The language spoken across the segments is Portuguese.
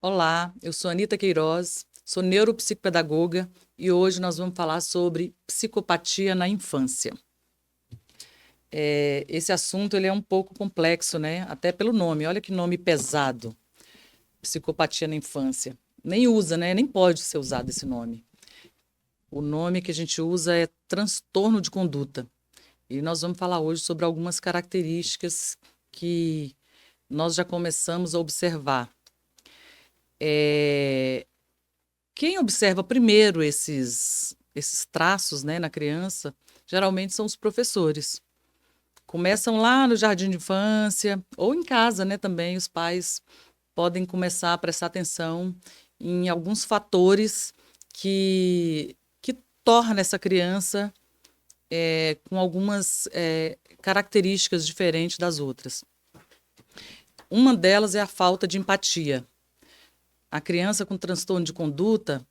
Olá, eu sou Anita Queiroz, sou neuropsicopedagoga e hoje nós vamos falar sobre psicopatia na infância. Esse assunto ele é um pouco complexo, né? Até pelo nome. Olha que nome pesado, psicopatia na infância. Nem usa, né? Nem pode ser usado esse nome. O nome que a gente usa é transtorno de conduta. E nós vamos falar hoje sobre algumas características que nós já começamos a observar. Quem observa primeiro esses traços, né, na criança, geralmente são os professores. Começam lá no jardim de infância ou em casa, né, também os pais podem começar a prestar atenção em alguns fatores que torna essa criança com algumas características diferentes das outras. Uma delas é a falta de empatia. A criança com transtorno de conduta,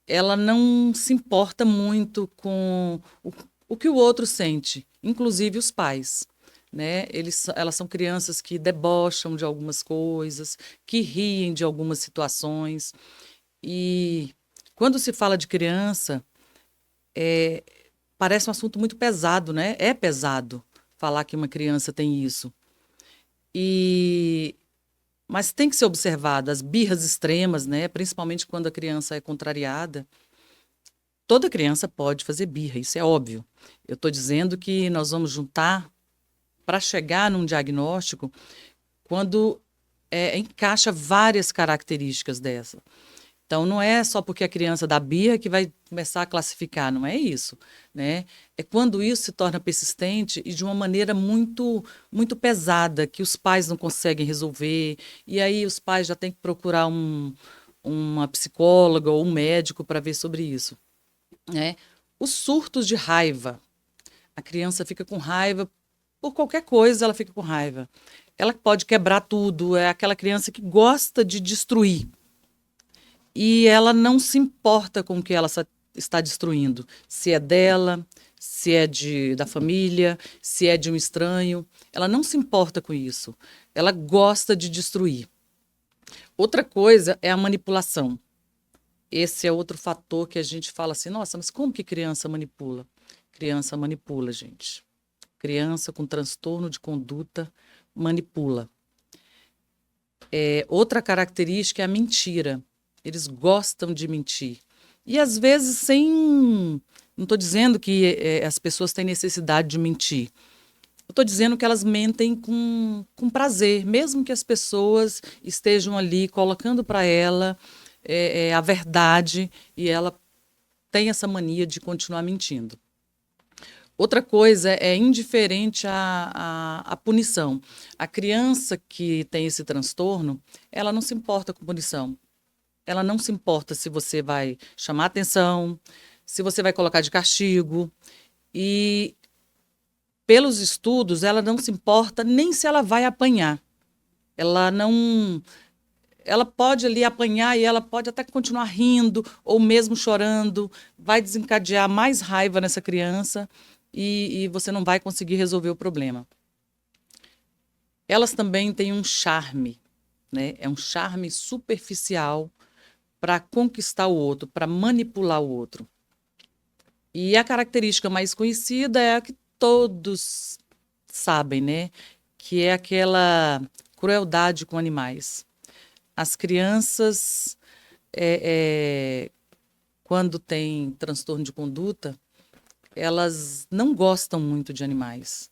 ela não se importa muito com o que o outro sente, inclusive os pais. Né? Elas são crianças que debocham de algumas coisas, que riem de algumas situações. E quando se fala de criança, parece um assunto muito pesado, né? É pesado falar que uma criança tem isso. E mas tem que ser observado as birras extremas, né? Principalmente quando a criança é contrariada. Toda criança pode fazer birra, isso é óbvio. Eu estou dizendo que nós vamos juntar para chegar num diagnóstico quando encaixa várias características dessa. Então, não é só porque a criança dá birra que vai começar a classificar, não é isso, né? É quando isso se torna persistente e de uma maneira muito pesada, que os pais não conseguem resolver, e aí os pais já têm que procurar uma psicóloga ou um médico para ver sobre isso, né? Os surtos de raiva. A criança fica com raiva por qualquer coisa, ela fica com raiva. Ela pode quebrar tudo, é aquela criança que gosta de destruir. E ela não se importa com o que ela está destruindo. Se é dela, se é da família, se é de um estranho. Ela não se importa com isso. Ela gosta de destruir. Outra coisa é a manipulação. Esse é outro fator que a gente fala assim, nossa, mas como que criança manipula? Criança manipula, gente. Criança com transtorno de conduta manipula. Outra característica é a mentira. Eles gostam de mentir. E às vezes sem. Não estou dizendo que as pessoas têm necessidade de mentir. Eu estou dizendo que elas mentem com prazer, mesmo que as pessoas estejam ali colocando para ela a verdade e ela tem essa mania de continuar mentindo. Outra coisa é indiferente à punição. A criança que tem esse transtorno, ela não se importa com punição. Ela não se importa se você vai chamar atenção, se você vai colocar de castigo. E, pelos estudos, ela não se importa nem se ela vai apanhar. Ela não. Ela pode ali apanhar e ela pode até continuar rindo ou mesmo chorando, vai desencadear mais raiva nessa criança e você não vai conseguir resolver o problema. Elas também têm um charme, né? É um charme superficial para conquistar o outro, para manipular o outro. E a característica mais conhecida é a que todos sabem, né? Que é aquela crueldade com animais. As crianças, quando têm transtorno de conduta, elas não gostam muito de animais.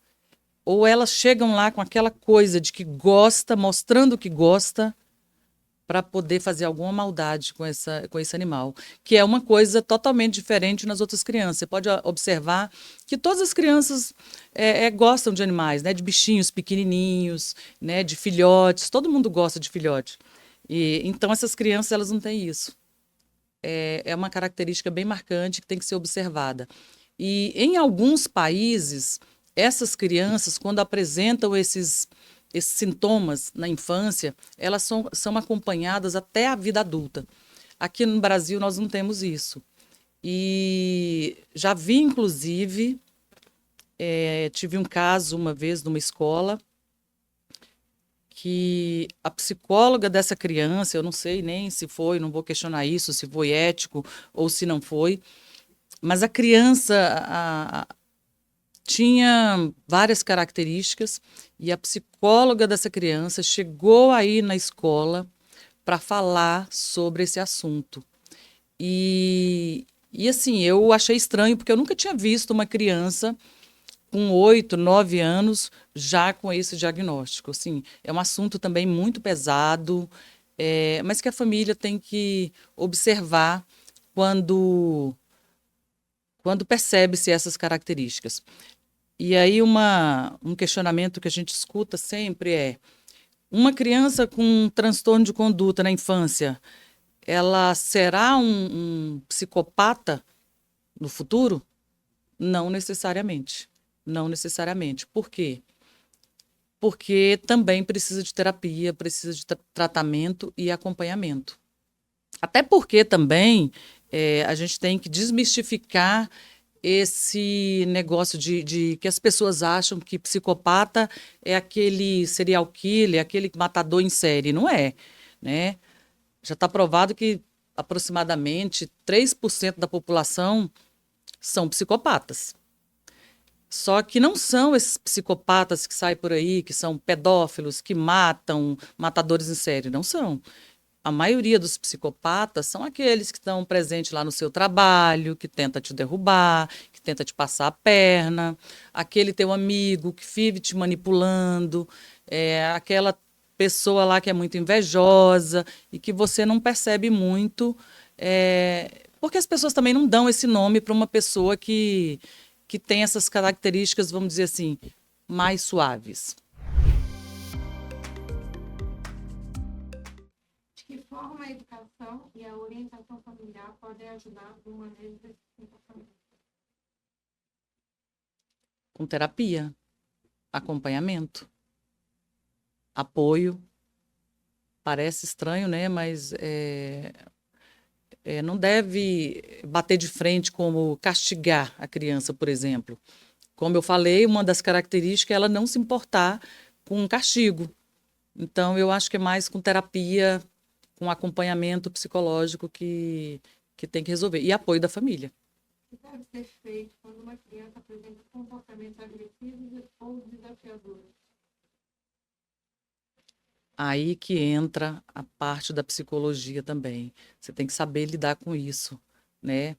Ou elas chegam lá com aquela coisa de que gosta, mostrando que gosta, para poder fazer alguma maldade com esse animal, que é uma coisa totalmente diferente nas outras crianças. Você pode observar que todas as crianças gostam de animais, né, de bichinhos pequenininhos, né, de filhotes. Todo mundo gosta de filhote. E então essas crianças elas não têm isso. É uma característica bem marcante que tem que ser observada. E em alguns países, essas crianças, quando apresentam esses sintomas na infância, elas são acompanhadas até a vida adulta. Aqui no Brasil, nós não temos isso. E já vi, inclusive, tive um caso uma vez numa escola que a psicóloga dessa criança, eu não sei nem se foi, não vou questionar isso, se foi ético ou se não foi, mas a criança tinha várias características e a psicóloga dessa criança chegou aí na escola para falar sobre esse assunto. E assim, eu achei estranho, porque eu nunca tinha visto uma criança com 8, 9 anos já com esse diagnóstico. Assim, é um assunto também muito pesado, mas que a família tem que observar quando, quando percebe-se essas características. E aí um questionamento que a gente escuta sempre é: uma criança com um transtorno de conduta na infância, ela será um psicopata no futuro? Não necessariamente. Não necessariamente. Por quê? Porque também precisa de terapia, precisa de tratamento e acompanhamento. Até porque também a gente tem que desmistificar esse negócio de que as pessoas acham que psicopata é aquele serial killer, aquele matador em série. Não é, né? Já está provado que aproximadamente 3% da população são psicopatas. Só que não são esses psicopatas que saem por aí, que são pedófilos, que matam, matadores em série. Não são. A maioria dos psicopatas são aqueles que estão presentes lá no seu trabalho, que tenta te derrubar, que tenta te passar a perna, aquele teu amigo que vive te manipulando, aquela pessoa lá que é muito invejosa e que você não percebe muito, porque as pessoas também não dão esse nome para uma pessoa que tem essas características, vamos dizer assim, mais suaves. De que forma a educação e a orientação familiar podem ajudar no manejo desse comportamento? Com terapia, acompanhamento, apoio. Parece estranho, né? Mas não deve bater de frente como castigar a criança, por exemplo. Como eu falei, uma das características é ela não se importar com um castigo. Então, eu acho que é mais com terapia, com acompanhamento psicológico que tem que resolver. E apoio da família. O que deve ser feito quando uma criança apresenta comportamentos agressivos ou desafiadores? Aí que entra a parte da psicologia também. Você tem que saber lidar com isso, né?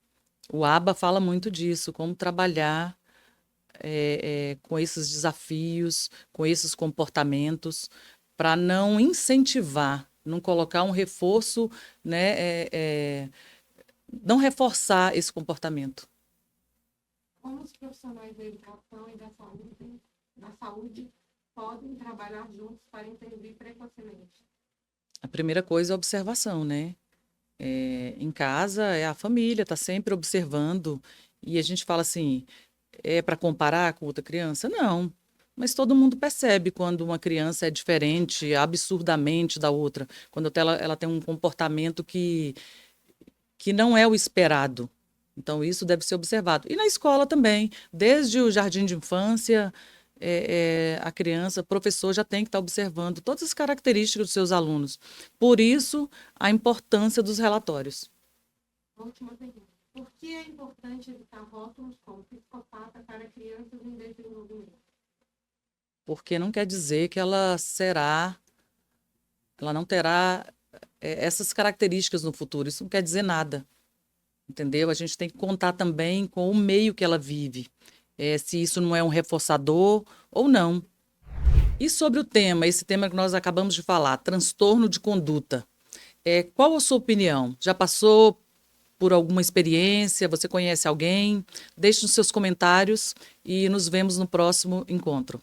O ABA fala muito disso, como trabalhar com esses desafios, com esses comportamentos, para não incentivar, não colocar um reforço, né? Não reforçar esse comportamento. Como os profissionais da educação e da saúde podem trabalhar juntos para intervir precocemente? A primeira coisa é a observação, né? Em casa, é a família, está sempre observando. E a gente fala assim, é para comparar com outra criança? Não. Mas todo mundo percebe quando uma criança é diferente absurdamente da outra, quando ela tem um comportamento que não é o esperado. Então, isso deve ser observado. E na escola também, desde o jardim de infância, a criança, o professor já tem que estar observando todas as características dos seus alunos. Por isso, a importância dos relatórios. Última pergunta. Por que é importante evitar rótulos como psicopata para crianças em desenvolvimento? Porque não quer dizer que ela não terá essas características no futuro. Isso não quer dizer nada, entendeu? A gente tem que contar também com o meio que ela vive, se isso não é um reforçador ou não. E sobre o tema, esse tema que nós acabamos de falar, transtorno de conduta, qual a sua opinião? Já passou por alguma experiência? Você conhece alguém? Deixe nos seus comentários e nos vemos no próximo encontro.